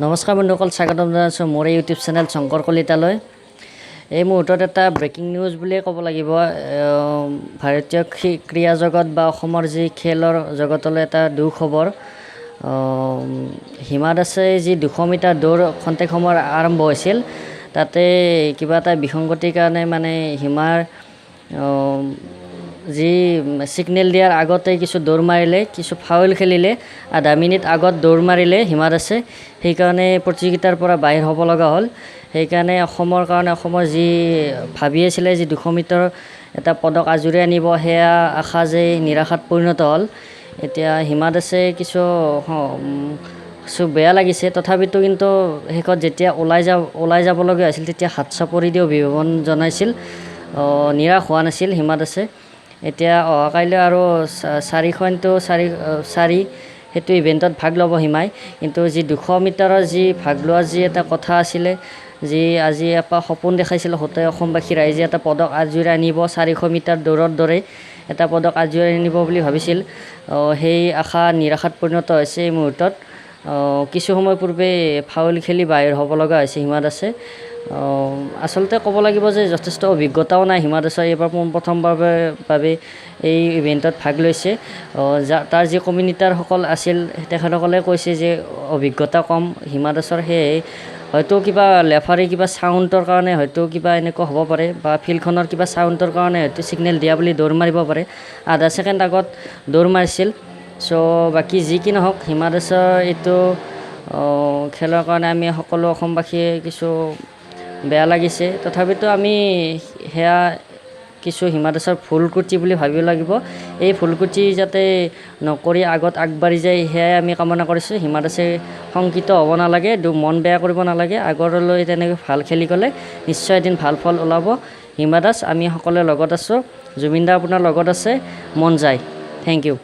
নমস্কাৰ বন্ধুসকল, স্বাগতম জনাইছোঁ মোৰ ইউটিউব চেনেল শংকৰ কলিতালৈ। এই মুহূৰ্তত এটা ব্ৰেকিং নিউজ বুলিয়ে ক'ব লাগিব। ভাৰতীয় ক্ৰীড়া জগত বা অসমৰ যি খেলৰ জগতলৈ এটা দুখবৰ। হিমা দাসে যি 200 মিটাৰ দৌৰ খন্তেক সময় আৰম্ভ হৈছিল, তাতে কিবা এটা বিসংগতিৰ কাৰণে মানে হিমাৰ যি ছিগনেল দিয়াৰ আগতে কিছু দৌৰ মাৰিলে, কিছু ফাউল খেলিলে, আধা মিনিট আগত দৌৰ মাৰিলে হিমা দাসে, সেইকাৰণে প্ৰতিযোগিতাৰ পৰা বাহিৰ হ'ব লগা হ'ল। সেইকাৰণে অসমৰ কাৰণে অসমৰ যি ভাবি আছিলে যি 200 মিটাৰ এটা পদক আজুৰি আনিব, সেয়া আশা যে নিৰাশাত পৰিণত হ'ল। এতিয়া হিমা দাসে কিছু বেয়া লাগিছে, তথাপিতো কিন্তু শেষত যেতিয়া ওলাই যাবলগীয়া হৈছিল তেতিয়া হাত চাপৰি দি অভিভাৱন জনাইছিল, নিৰাশ হোৱা নাছিল হিমা দাসে। এতিয়া অহাকাইলৈ আৰু 4x4 সেইটো ইভেণ্টত ভাগ ল'ব হিমাই। কিন্তু যি 200 মিটাৰৰ যি ভাগ লোৱাৰ যি এটা কথা আছিলে, যি আজি এপাহ সপোন দেখাইছিল গোটেই অসমবাসী ৰাইজে, এটা পদক আজুৰি আনিব, 400 মিটাৰ দৌৰৰ দৰে এটা পদক আজুৰি আনিব বুলি ভাবিছিল, সেই আশা নিৰাশাত পৰিণত হৈছে এই মুহূৰ্তত। কিছু সময় পূৰ্বে ফাউল খেলি বাহিৰ হ'ব লগা হৈছে হিমা দাসে। আচলতে ক'ব লাগিব যে যথেষ্ট অভিজ্ঞতাও নাই হিমা দাসৰ, এইবাৰ প্ৰথমবাৰৰ বাবে এই ইভেণ্টত ভাগ লৈছে। তাৰ যি কমিউনিটাৰসকল আছিল তেখেতসকলে কৈছে যে অভিজ্ঞতা কম হিমা দাসৰ, সেয়ে হয়তো কিবা লেফাৰী কিবা চাউণ্ডৰ কাৰণে হয়তো কিবা এনেকুৱা হ'ব পাৰে, বা ফিল্ডখনৰ কিবা চাউণ্ডৰ কাৰণে হয়তো ছিগনেল দিয়া বুলি দৌৰ মাৰিব পাৰে, আধা ছেকেণ্ড আগত দৌৰ মাৰিছিল। বাকী যি কি নহওক, হিমা দাসৰ এইটো খেলৰ কাৰণে আমি সকলো অসমবাসীয়ে কিছু বেয়া লাগিছে। তথাপিতো আমি সেয়া কিছু হিমা দাসৰ ভুল ক্ৰুটি বুলি ভাবিব লাগিব। এই ভুল ক্ৰুটি যাতে নকৰি আগত আগবাঢ়ি যায়, সেয়াই আমি কামনা কৰিছোঁ। হিমা দাসে শংকিত হ'ব নালাগে, মন বেয়া কৰিব নালাগে, আগৰলৈ তেনেকৈ ভাল খেলি গ'লে নিশ্চয় এদিন ভাল ফল ওলাব। হিমা দাস, আমি সকলোৱে লগত আছোঁ। জুবিন দা আপোনাৰ লগত আছে, মন যায়। Thank U.